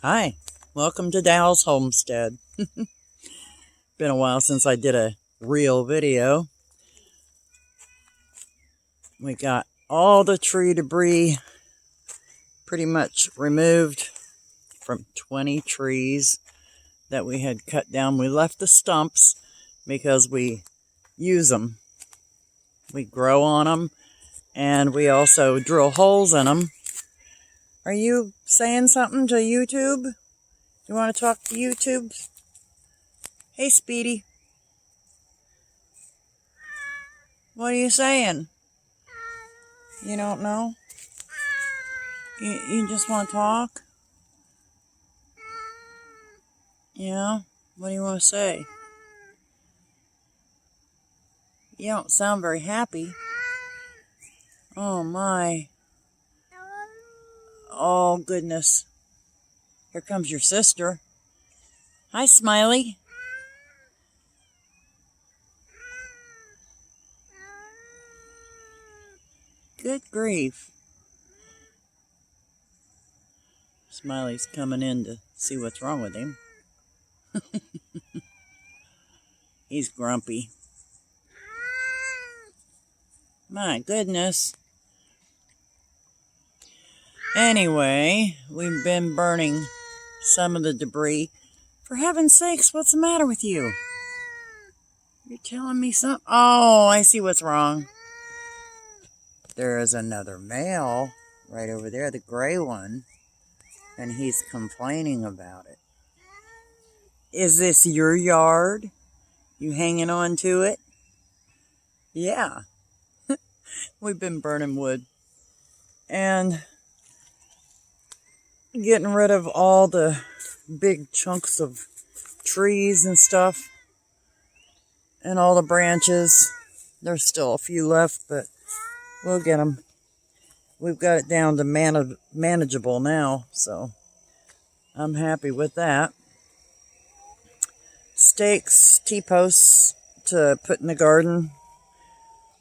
Hi, welcome to Dow's Homestead. Been a while since I did a real video. We got all the tree debris pretty much removed from 20 trees that we had cut down. We left the stumps because we use them. We grow on them, and we also drill holes in them. Are you saying something to YouTube? You want to talk to YouTube? Hey, Speedy. What are you saying? You don't know? You just want to talk? Yeah? What do you want to say? You don't sound very happy. Oh, my. Oh, goodness. Here comes your sister. Hi, Smiley. Good grief. Smiley's coming in to see what's wrong with him. He's grumpy. My goodness. Anyway, we've been burning some of the debris. For heaven's sakes, what's the matter with you? You're telling me something? Oh, I see what's wrong. There is another male right over there, the gray one, and he's complaining about it. Is this your yard? You hanging on to it? Yeah. We've been burning wood and getting rid of all the big chunks of trees and stuff and all the branches. There's still a few left, but we'll get them. We've got it down to manageable now, so I'm happy with that. Stakes, T-posts to put in the garden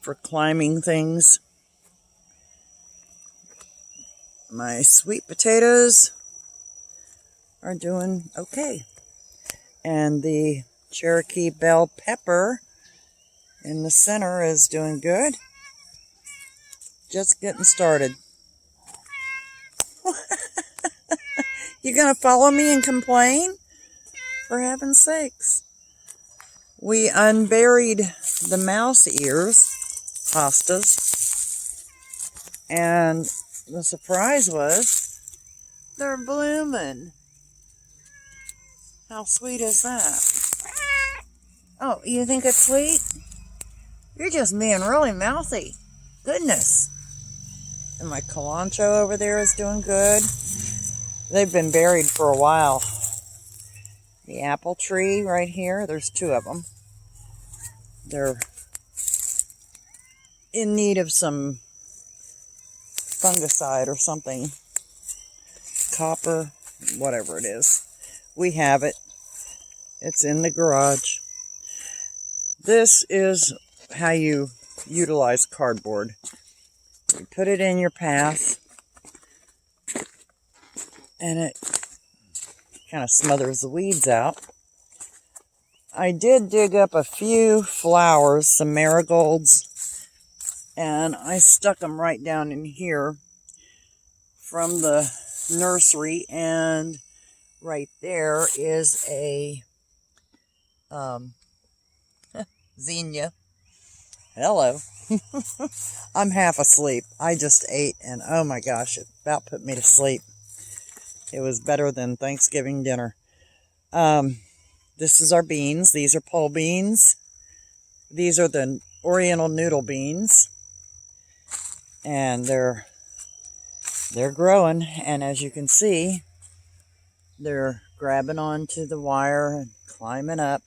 for climbing things. My sweet potatoes are doing okay. And the Cherokee bell pepper in the center is doing good. Just getting started. You gonna follow me and complain? For heaven's sakes. We unburied the mouse ears, hostas, and the surprise was they're blooming. How sweet is that? Oh, you think it's sweet? You're just being really mouthy. Goodness. And my calancho over there is doing good. They've been buried for a while. The apple tree right here, there's two of them. They're in need of some fungicide or something. Copper, whatever it is. We have it. It's in the garage. This is how you utilize cardboard. You put it in your path, and it kind of smothers the weeds out. I did dig up a few flowers, some marigolds, and I stuck them right down in here from the nursery, and right there is a zinnia. Hello. I'm half asleep. I just ate, and oh my gosh, it about put me to sleep. It was better than Thanksgiving dinner. This is our beans. These are pole beans. These are the Oriental noodle beans. And they're growing, and as you can see, they're grabbing onto the wire and climbing up.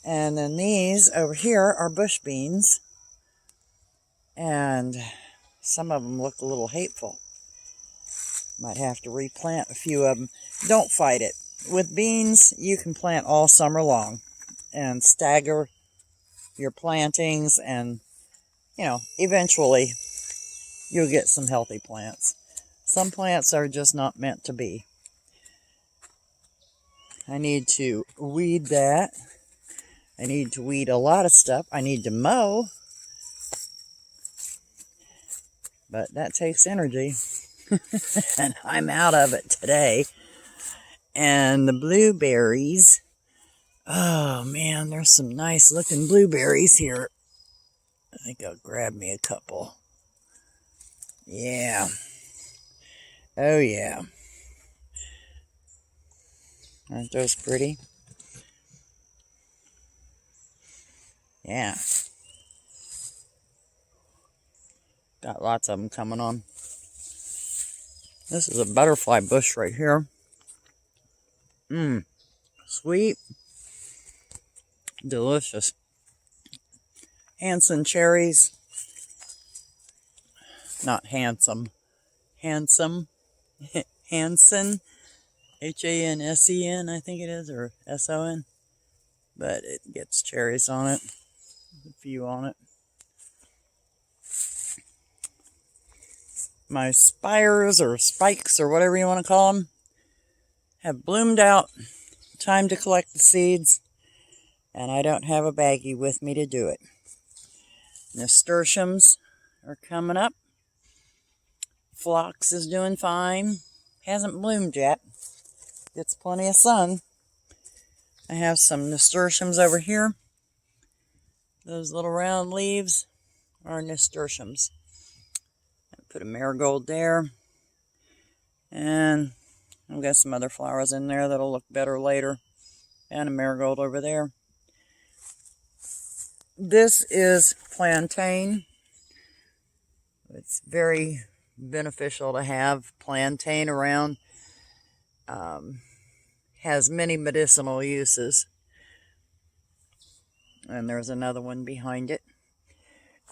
And then these over here are bush beans, and some of them look a little hateful. Might have to replant a few of them. Don't fight it. With beans, you can plant all summer long and stagger your plantings, and, you know, eventually you'll get some healthy plants. Some plants are just not meant to be. I need to weed that. I need to weed a lot of stuff. I need to mow. But that takes energy. And I'm out of it today. And the blueberries. Oh man, there's some nice looking blueberries here. I think I'll grab me a couple. Yeah. Oh yeah. Aren't those pretty? Yeah. Got lots of them coming on. This is a butterfly bush right here. Sweet. Delicious. Hanson cherries. Not handsome. Handsome. Hanson. Hansen, I think it is, or SON. But it gets cherries on it. A few on it. My spires or spikes or whatever you want to call them have bloomed out. Time to collect the seeds. And I don't have a baggie with me to do it. Nasturtiums are coming up. Phlox is doing fine. Hasn't bloomed yet. Gets plenty of sun. I have some nasturtiums over here. Those little round leaves are nasturtiums. I put a marigold there. And I've got some other flowers in there that'll look better later. And a marigold over there. This is plantain. It's very beneficial to have plantain around. Has many medicinal uses. And there's another one behind it.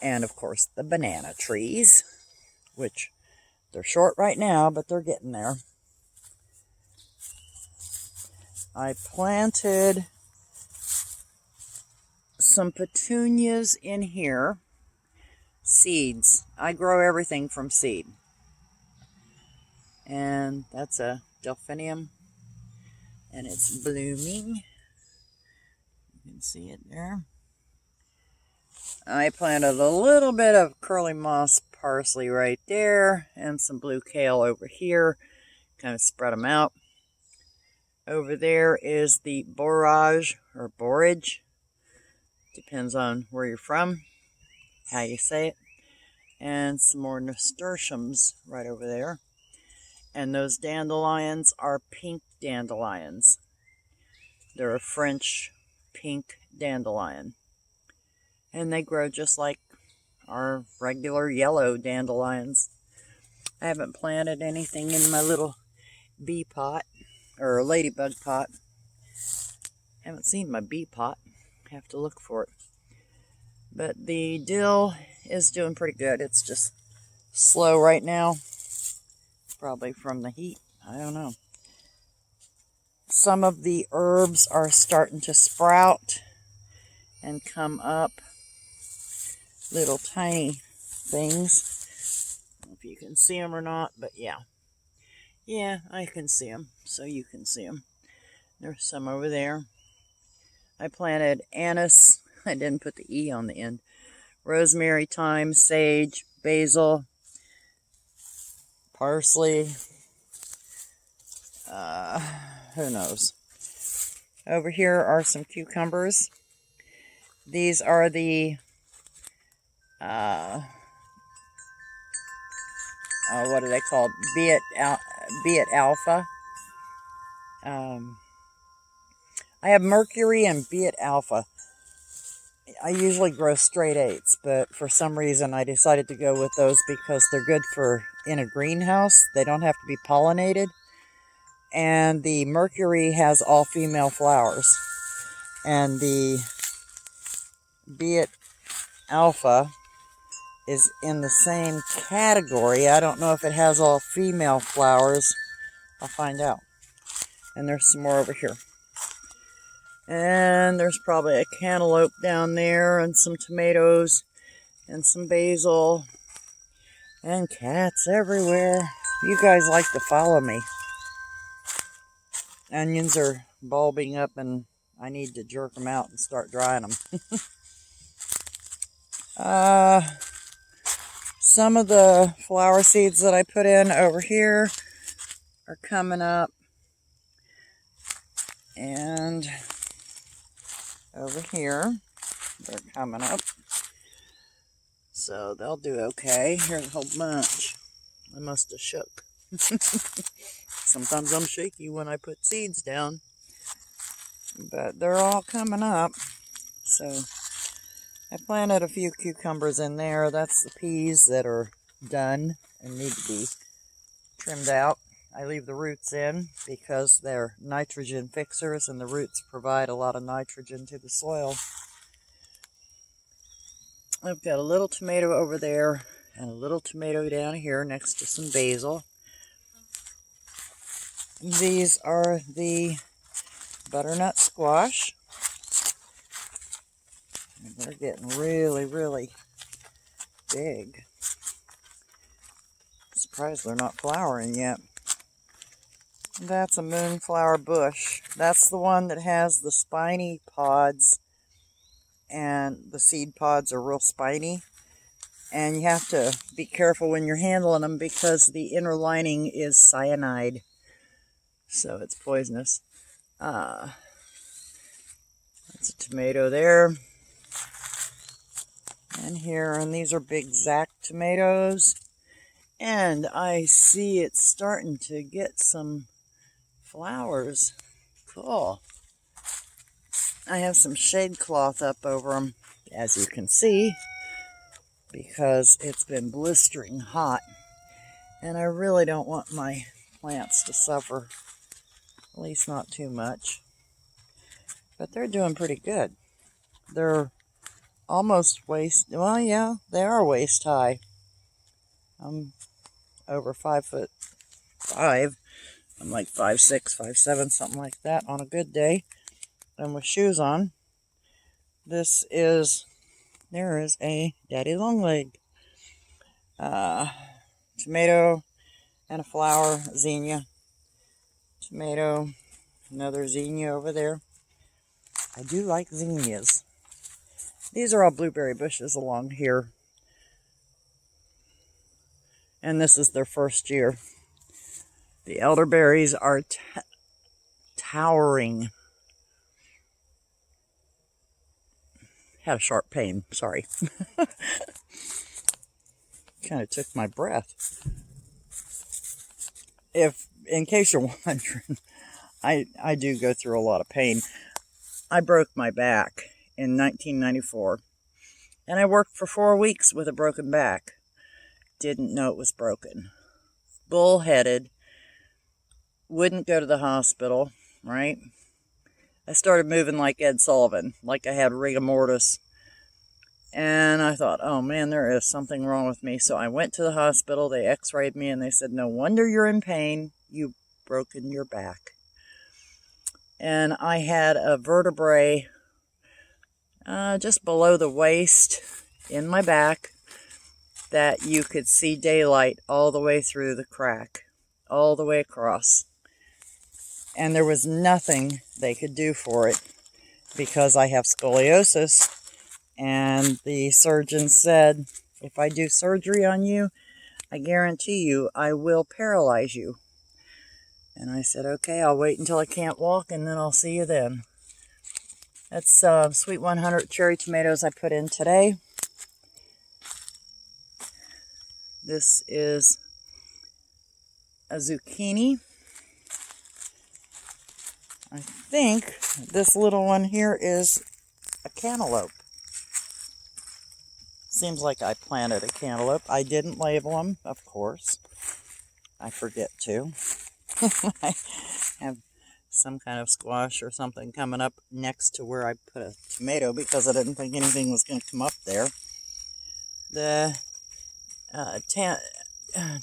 And of course the banana trees, which they're short right now, but they're getting there. I planted some petunias in here. Seeds. I grow everything from seed. And that's a delphinium. And it's blooming. You can see it there. I planted a little bit of curly moss parsley right there. And some blue kale over here. Kind of spread them out. Over there is the borage or borage. Depends on where you're from, how you say it. And some more nasturtiums right over there. And those dandelions are pink dandelions. They're a French pink dandelion. And they grow just like our regular yellow dandelions. I haven't planted anything in my little bee pot, or ladybug pot. Haven't seen my bee pot. Have to look for it. But the dill is doing pretty good. It's just slow right now. Probably from the heat. I don't know. Some of the herbs are starting to sprout and come up. Little tiny things. I don't know if you can see them or not, but yeah. Yeah, I can see them. So you can see them. There's some over there. I planted anise. I didn't put the E on the end. Rosemary, thyme, sage, basil, parsley. Who knows? Over here are some cucumbers. These are the what are they called? Be it alpha. I have Mercury and Be It Alpha. I usually grow straight 8s, but for some reason I decided to go with those because they're good for in a greenhouse. They don't have to be pollinated. And the Mercury has all female flowers. And the Be It Alpha is in the same category. I don't know if it has all female flowers. I'll find out. And there's some more over here. And there's probably a cantaloupe down there, and some tomatoes, and some basil, and cats everywhere. You guys like to follow me. onions are bulbing up and I need to jerk them out and start drying them. Some of the flower seeds that I put in over here are coming up. And over here, they're coming up. So they'll do okay. Here's a whole bunch. I must have shook. Sometimes I'm shaky when I put seeds down. But they're all coming up. So I planted a few cucumbers in there. That's the peas that are done and need to be trimmed out. I leave the roots in because they're nitrogen fixers and the roots provide a lot of nitrogen to the soil. I've got a little tomato over there and a little tomato down here next to some basil. These are the butternut squash. And they're getting really, really big. I'm surprised they're not flowering yet. That's a moonflower bush. That's the one that has the spiny pods, and the seed pods are real spiny. And you have to be careful when you're handling them because the inner lining is cyanide. So it's poisonous. That's a tomato there. And here, and these are big Zack tomatoes. And I see it's starting to get some flowers. Cool. I have some shade cloth up over them, as you can see, because it's been blistering hot. And I really don't want my plants to suffer, at least not too much. But they're doing pretty good. They're almost waist, well, yeah, they are waist high. I'm over 5'5". I'm like 5'6", 5'7", something like that on a good day. And with shoes on, there is a daddy long leg. Tomato and a flower, zinnia. Tomato, another zinnia over there. I do like zinnias. These are all blueberry bushes along here. And this is their first year. The elderberries are towering. Had a sharp pain, sorry. Kind of took my breath. In case you're wondering, I do go through a lot of pain. I broke my back in 1994. And I worked for 4 weeks with a broken back. Didn't know it was broken. Bullheaded. Wouldn't go to the hospital, right? I started moving like Ed Sullivan, like I had rigor mortis. And I thought, oh man, there is something wrong with me. So I went to the hospital, they x-rayed me, and they said, no wonder you're in pain, you've broken your back. And I had a vertebrae just below the waist in my back that you could see daylight all the way through the crack, all the way across. And there was nothing they could do for it because I have scoliosis. And the surgeon said, if I do surgery on you, I guarantee you I will paralyze you. And I said, okay, I'll wait until I can't walk and then I'll see you then. That's Sweet 100 cherry tomatoes I put in today. This is a zucchini. I think this little one here is a cantaloupe. Seems like I planted a cantaloupe. I didn't label them, of course. I forget to. I have some kind of squash or something coming up next to where I put a tomato because I didn't think anything was going to come up there. The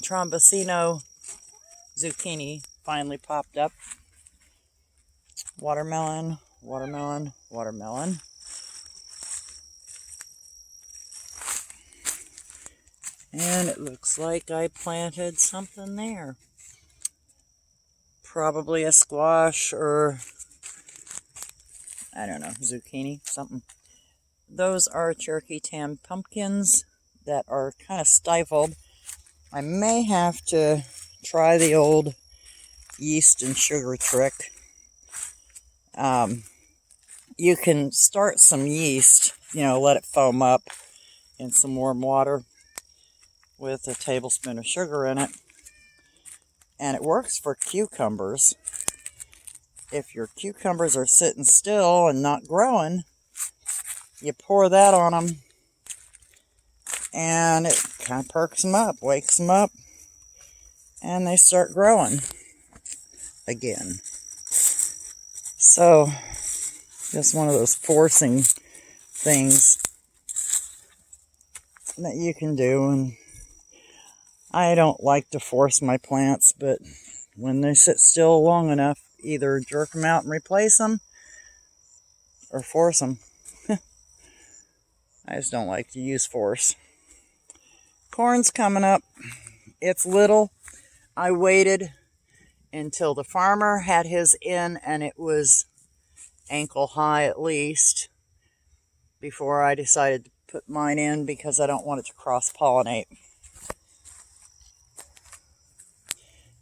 Trombosino zucchini finally popped up. Watermelon, watermelon, watermelon. And it looks like I planted something there. probably a squash or, I don't know, zucchini, something. Those are Cherokee Tam pumpkins that are kind of stifled. I may have to try the old yeast and sugar trick. You can start some yeast, let it foam up in some warm water with a tablespoon of sugar in it. And it works for cucumbers. If your cucumbers are sitting still and not growing, you pour that on them, and it kind of perks them up, wakes them up, and they start growing again. So, just one of those forcing things that you can do. And I don't like to force my plants, but when they sit still long enough, either jerk them out and replace them or force them. I just don't like to use force. Corn's coming up. It's little. I waited until the farmer had his in and it was ankle high at least before I decided to put mine in, because I don't want it to cross-pollinate.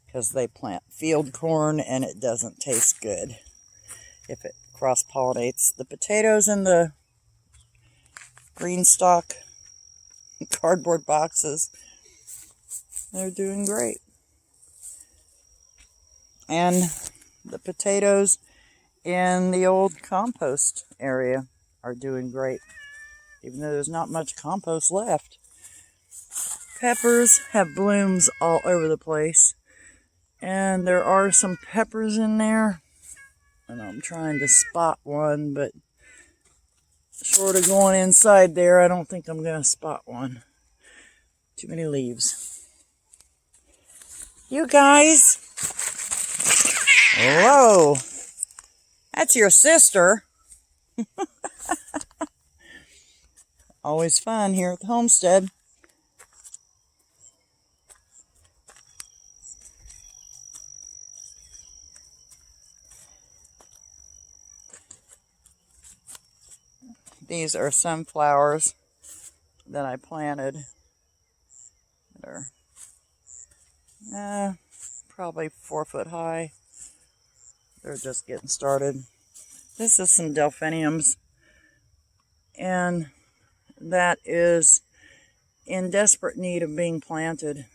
Because they plant field corn and it doesn't taste good if it cross-pollinates. The potatoes in the green stalk cardboard boxes, they're doing great. And the potatoes in the old compost area are doing great, even though there's not much compost left. Peppers have blooms all over the place. And there are some peppers in there. And I'm trying to spot one, but short of going inside there, I don't think I'm going to spot one. Too many leaves. You guys. Whoa. That's your sister. Always fun here at the homestead. These are sunflowers that I planted that are probably 4 foot high. They're just getting started. This is some delphiniums, and that is in desperate need of being planted.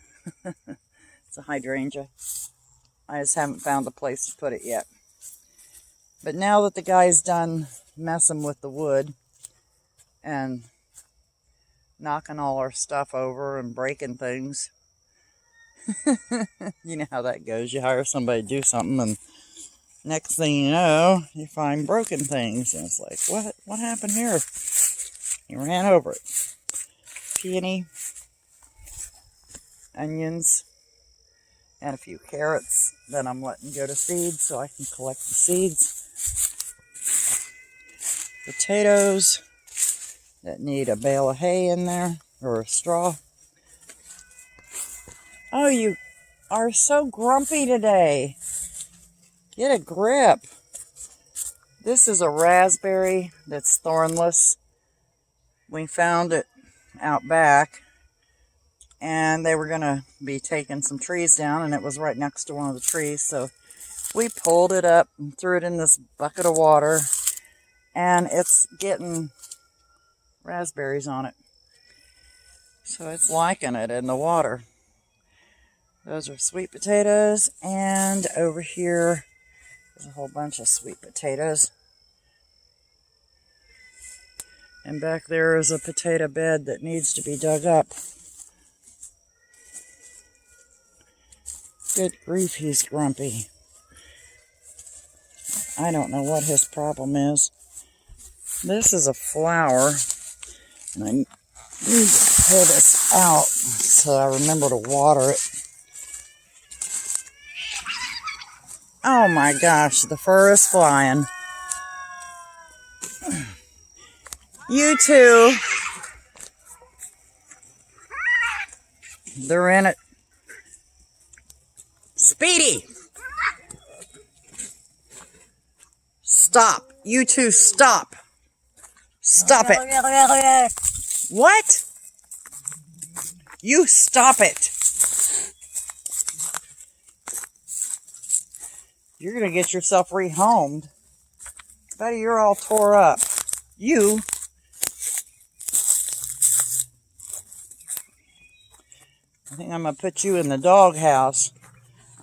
It's a hydrangea. I just haven't found a place to put it yet. But now that the guy's done messing with the wood and knocking all our stuff over and breaking things, you know how that goes. You hire somebody to do something, and next thing you know, you find broken things. And it's like, what happened here? You ran over it. Peony, onions, and a few carrots that I'm letting go to seed so I can collect the seeds. Potatoes that need a bale of hay in there, or a straw. Oh, you are so grumpy today. Get a grip. This is a raspberry that's thornless. We found it out back, and they were going to be taking some trees down, and it was right next to one of the trees, so we pulled it up and threw it in this bucket of water, and it's getting raspberries on it. So it's liking it in the water. Those are sweet potatoes, and over here there's a whole bunch of sweet potatoes. And back there is a potato bed that needs to be dug up. Good grief, he's grumpy. I don't know what his problem is. This is a flower, and I need to pull this out so I remember to water it. Oh my gosh, the fur is flying. You two. They're in it. Speedy! stop. You two, stop. Stop it. What? You stop it. You're going to get yourself rehomed. Buddy, you're all tore up. You. I think I'm going to put you in the doghouse.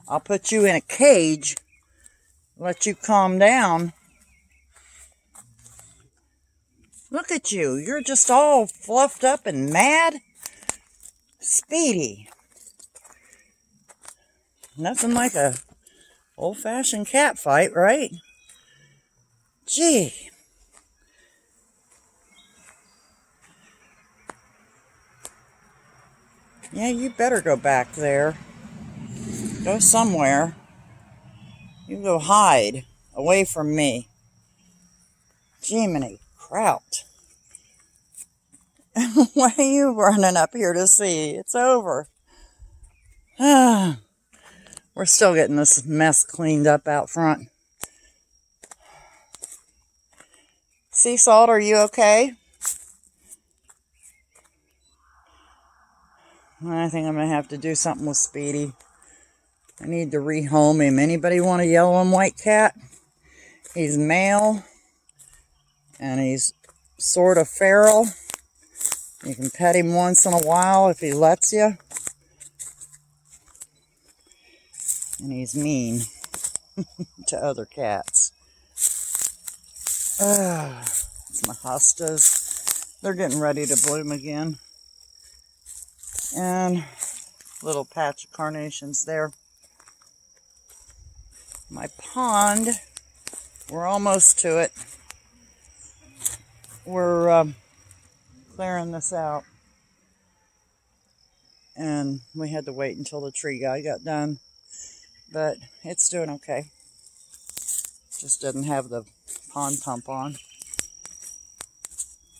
I'll put you in a cage. Let you calm down. Look at you. You're just all fluffed up and mad. Speedy. Nothing like a old-fashioned cat fight, right? Gee. Yeah, you better go back there. Go somewhere. You go hide away from me. Jiminy Kraut. Why are you running up here to see? It's over. We're still getting this mess cleaned up out front. Sea Salt, are you okay? I think I'm going to have to do something with Speedy. I need to rehome him. Anybody want a yellow and white cat? He's male. And he's sort of feral. You can pet him once in a while if he lets you. And he's mean to other cats. It's my hostas. They're getting ready to bloom again. And little patch of carnations there. My pond, we're almost to it. We're clearing this out. And we had to wait until the tree guy got done. But it's doing okay. Just didn't have the pond pump on.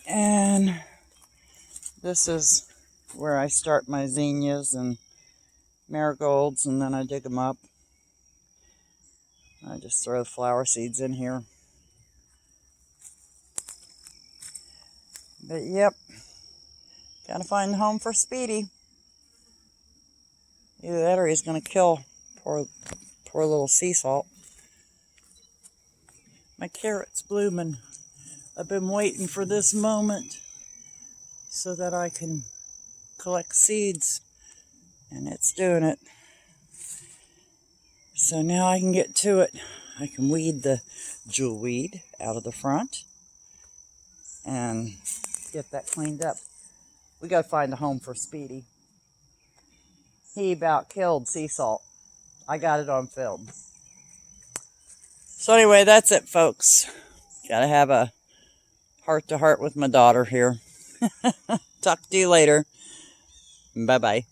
And this is where I start my zinnias and marigolds, and then I dig them up. I just throw the flower seeds in here. But yep, gotta find a home for Speedy. Either that or he's gonna kill poor little Sea Salt. My carrot's blooming. I've been waiting for this moment so that I can collect seeds, and it's doing it. So now I can get to it. I can weed the jewelweed out of the front and get that cleaned up. We gotta find a home for Speedy. He about killed Sea Salt. I got it on film. So anyway, that's it, folks. Gotta have a heart-to-heart with my daughter here. Talk to you later. Bye-bye.